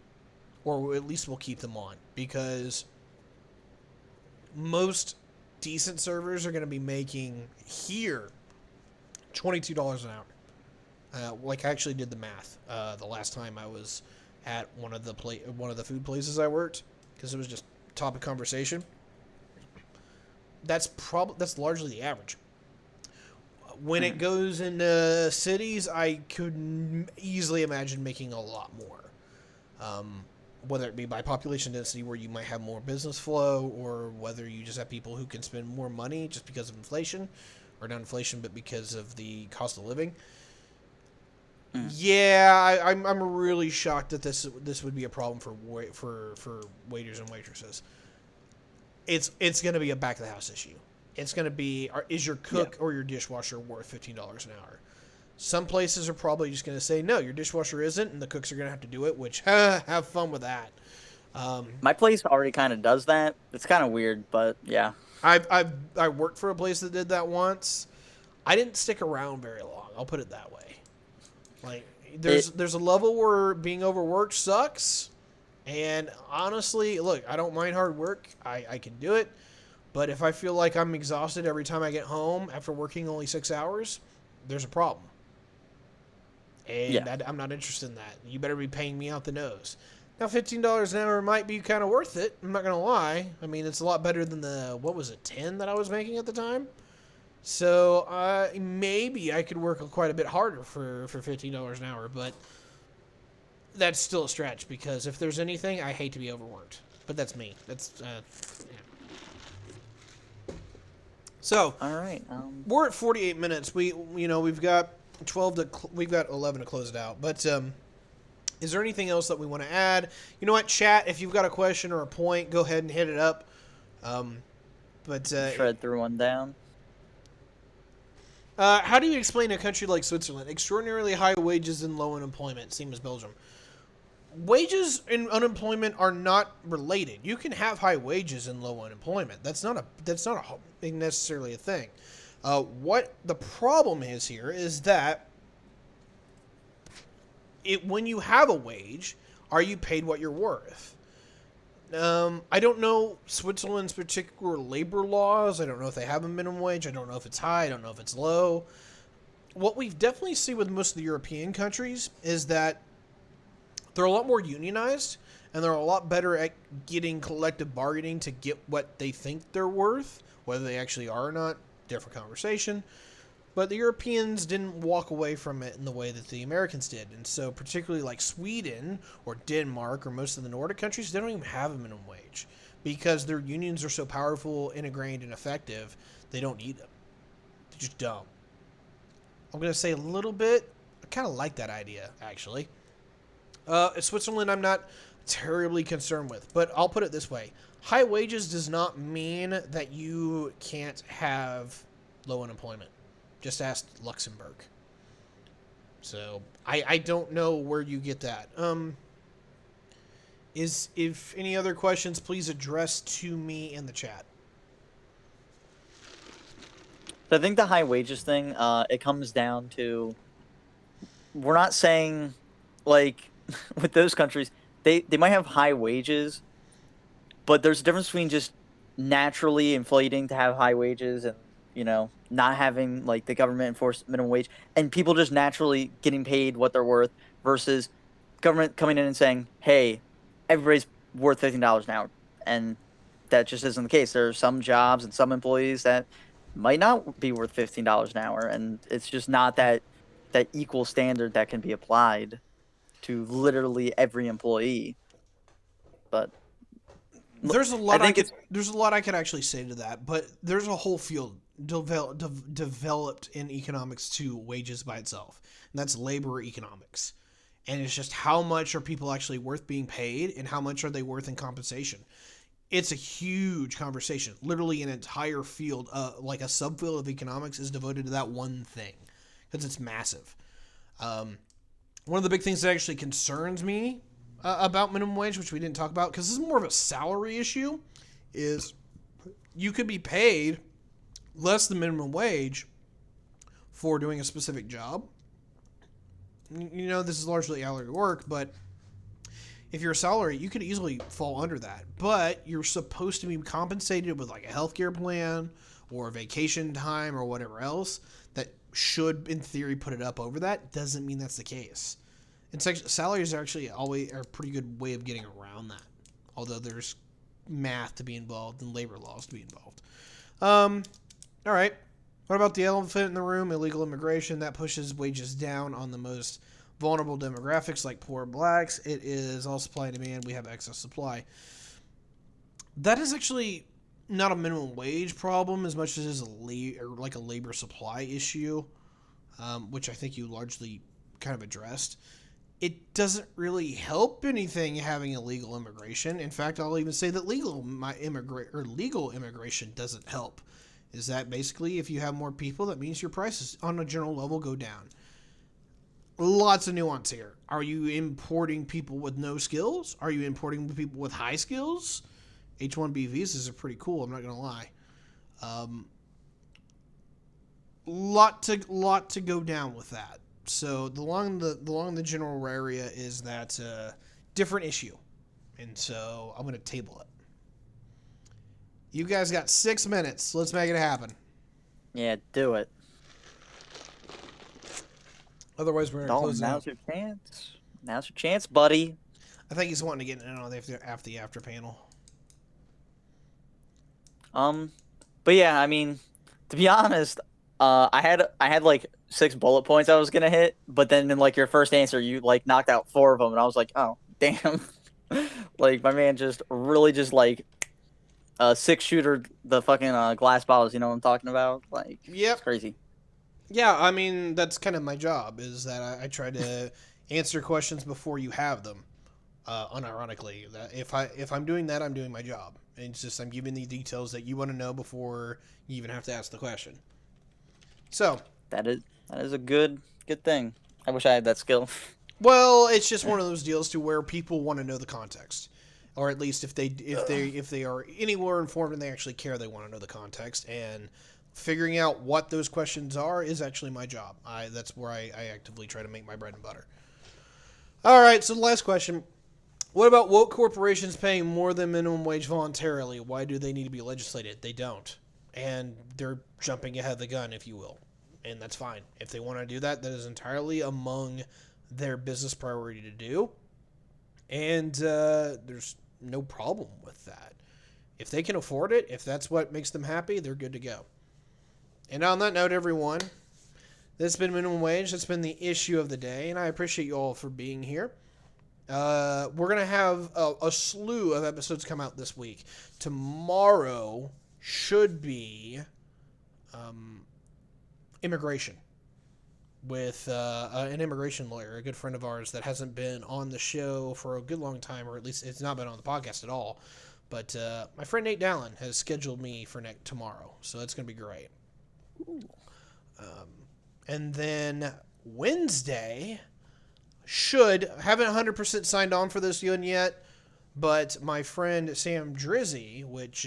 or at least will keep them on, because most decent servers are going to be making here $22 an hour. Like I actually did the math the last time I was at one of the food places I worked, because it was just topic conversation. That's largely the average. When it goes into cities, I could easily imagine making a lot more. Whether it be by population density, where you might have more business flow, or whether you just have people who can spend more money just because of inflation, or not inflation, but because of the cost of living. Yeah, I'm really shocked that this would be a problem for waiters and waitresses. It's going to be a back of the house issue. It's going to be, is your cook or your dishwasher worth $15 an hour? Some places are probably just going to say, no, your dishwasher isn't, and the cooks are going to have to do it, which, have fun with that. My place already kind of does that. It's kind of weird, but yeah. I worked for a place that did that once. I didn't stick around very long. I'll put it that way. Like, there's a level where being overworked sucks, and honestly, look, I don't mind hard work. I can do it. But if I feel like I'm exhausted every time I get home after working only 6 hours, there's a problem. And I'm not interested in that. You better be paying me out the nose. Now, $15 an hour might be kind of worth it. I'm not going to lie. I mean, it's a lot better than the, 10 that I was making at the time? So, maybe I could work quite a bit harder for $15 an hour, but that's still a stretch, because if there's anything, I hate to be overworked. But that's me. That's, yeah. So, All right. we're at 48 minutes. We've got 11 to close it out. But is there anything else that we want to add? You know what, chat? If you've got a question or a point, go ahead and hit it up. Shred through one down. How do you explain a country like Switzerland? Extraordinarily high wages and low unemployment, same as Belgium. Wages and unemployment are not related. You can have high wages and low unemployment. That's not necessarily a thing. What the problem is here is that when you have a wage, are you paid what you're worth? I don't know Switzerland's particular labor laws. I don't know if they have a minimum wage. I don't know if it's high. I don't know if it's low. What we've definitely seen with most of the European countries is that They're a lot more unionized, and they're a lot better at getting collective bargaining to get what they think they're worth. Whether they actually are or not, different conversation. But the Europeans didn't walk away from it in the way that the Americans did. And so, particularly like Sweden or Denmark or most of the Nordic countries, they don't even have a minimum wage because their unions are so powerful, integrated, and effective, they don't need them. They just don't. I'm going to say a little bit. I kind of like that idea, actually. Switzerland, I'm not terribly concerned with, but I'll put it this way: high wages does not mean that you can't have low unemployment. Just ask Luxembourg. So I don't know where you get that. Is if any other questions, please address to me in the chat. So I think the high wages thing, it comes down to, we're not saying, like, with those countries, they might have high wages, but there's a difference between just naturally inflating to have high wages and, not having, like, the government enforce minimum wage and people just naturally getting paid what they're worth versus government coming in and saying, hey, everybody's worth $15 an hour. And that just isn't the case. There are some jobs and some employees that might not be worth $15 an hour, and it's just not that equal standard that can be applied to literally every employee. But There's a lot I think there's a lot I could actually say to that, but there's a whole field developed in economics to wages by itself, and that's labor economics. And it's just how much are people actually worth being paid, and how much are they worth in compensation. It's a huge conversation. Literally, an entire field, like a subfield of economics, is devoted to that one thing because it's massive. One of the big things that actually concerns me about minimum wage, which we didn't talk about, because this is more of a salary issue, is you could be paid less than minimum wage for doing a specific job. This is largely hourly work, but if you're a salary, you could easily fall under that. But you're supposed to be compensated with like a healthcare plan or vacation time or whatever else that should, in theory, put it up over that. Doesn't mean that's the case. And salaries are actually always a pretty good way of getting around that. Although there's math to be involved and labor laws to be involved. All right. What about the elephant in the room? Illegal immigration. That pushes wages down on the most vulnerable demographics like poor blacks. It is all supply and demand. We have excess supply. That is actually not a minimum wage problem as much as it is a labor supply issue, which I think you largely kind of addressed. It doesn't really help anything having illegal immigration. In fact, I'll even say that legal immigration doesn't help. Is that basically if you have more people, that means your prices on a general level go down. Lots of nuance here. Are you importing people with no skills? Are you importing people with high skills? H-1B visas are pretty cool, I'm not going to lie. Lot to go down with that. So along the general area is that different issue. And so I'm going to table it. You guys got 6 minutes. Let's make it happen. Yeah, do it. Otherwise, we're going to close it out. Now's your chance. Now's your chance, buddy. I think he's wanting to get in on the after panel. But yeah, I mean, to be honest, I had like 6 bullet points I was gonna hit, but then in like your first answer, you like knocked out 4 of them, and I was like, oh damn, like my man just really just like 6-shooter the fucking glass bottles. You know what I'm talking about? Like, yep. It's crazy. Yeah, I mean that's kind of my job is that I try to answer questions before you have them. Unironically, that if I'm doing that, I'm doing my job. It's just I'm giving the details that you want to know before you even have to ask the question. So that is a good thing. I wish I had that skill. Well, it's just one of those deals to where people want to know the context, or at least if they are any more informed and they actually care, they want to know the context. And figuring out what those questions are is actually my job. That's where I actively try to make my bread and butter. All right, so the last question. What about woke corporations paying more than minimum wage voluntarily? Why do they need to be legislated? They don't. And they're jumping ahead of the gun, if you will. And that's fine. If they want to do that, that is entirely among their business priority to do. And there's no problem with that. If they can afford it, if that's what makes them happy, they're good to go. And on that note, everyone, this has been Minimum Wage. That's been the issue of the day, and I appreciate you all for being here. We're going to have a slew of episodes come out this week. Tomorrow should be immigration with an immigration lawyer, a good friend of ours that hasn't been on the show for a good long time, or at least it's not been on the podcast at all. But my friend Nate Dallin has scheduled me for tomorrow, so that's going to be great. And then Wednesday haven't 100% signed on for this one yet, but my friend Sam Drizzy, which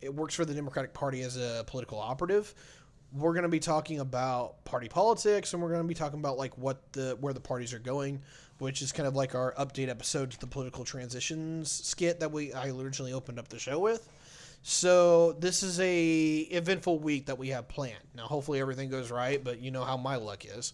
it works for the Democratic Party as a political operative, we're going to be talking about party politics, and we're going to be talking about like where the parties are going, which is kind of like our update episode to the political transitions skit that I originally opened up the show with. So this is a eventful week that we have planned. Now, hopefully everything goes right, but you know how my luck is.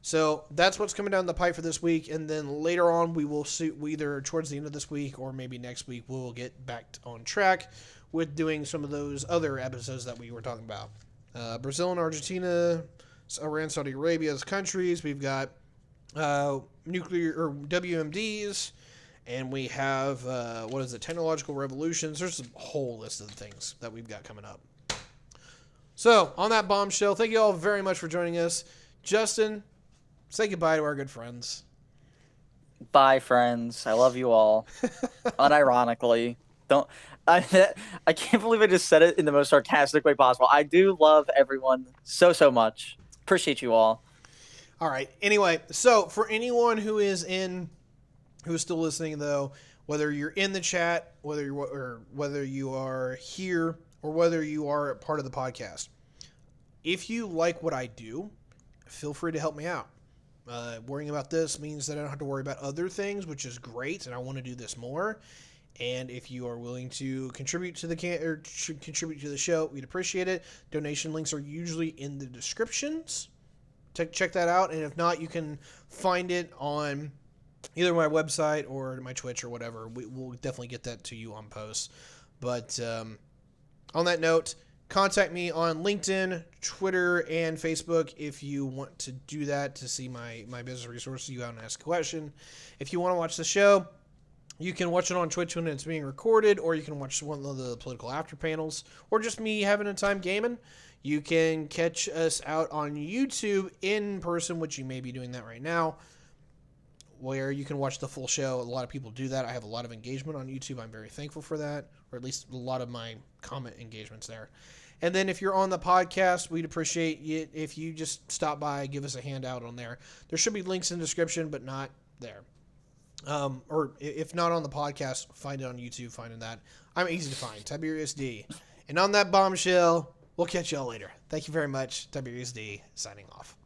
So that's what's coming down the pipe for this week, and then later on we will see either towards the end of this week or maybe next week we will get back on track with doing some of those other episodes that we were talking about. Brazil and Argentina, Iran, Saudi Arabia as countries. We've got nuclear or WMDs, and we have technological revolutions. There's a whole list of things that we've got coming up. So on that bombshell, thank you all very much for joining us. Justin, say goodbye to our good friends. Bye, friends. I love you all. Unironically. I can't believe I just said it in the most sarcastic way possible. I do love everyone so much. Appreciate you all. All right. Anyway, so for anyone who is still listening, though, whether you're in the chat, whether you are here, or whether you are a part of the podcast, if you like what I do, feel free to help me out. Worrying about this means that I don't have to worry about other things, which is great, and I want to do this more. And if you are willing to contribute to contribute to the show, we'd appreciate it. Donation links are usually in the descriptions. Check that out, and if not, you can find it on either my website or my Twitch or whatever. We'll definitely get that to you on posts. But on that note, contact me on LinkedIn, Twitter, and Facebook if you want to do that to see my business resources. You want to ask a question. If you want to watch the show, you can watch it on Twitch when it's being recorded, or you can watch one of the political after panels, or just me having a time gaming. You can catch us out on YouTube in person, which you may be doing that right now, where you can watch the full show. A lot of people do that. I have a lot of engagement on YouTube. I'm very thankful for that, or at least a lot of my comment engagements there. And then if you're on the podcast, we'd appreciate it if you just stop by, give us a handout on there. There should be links in the description, but not there. Or if not on the podcast, find it on YouTube, finding that. I'm easy to find, Tyberius D. And on that bombshell, we'll catch y'all later. Thank you very much. Tyberius D, signing off.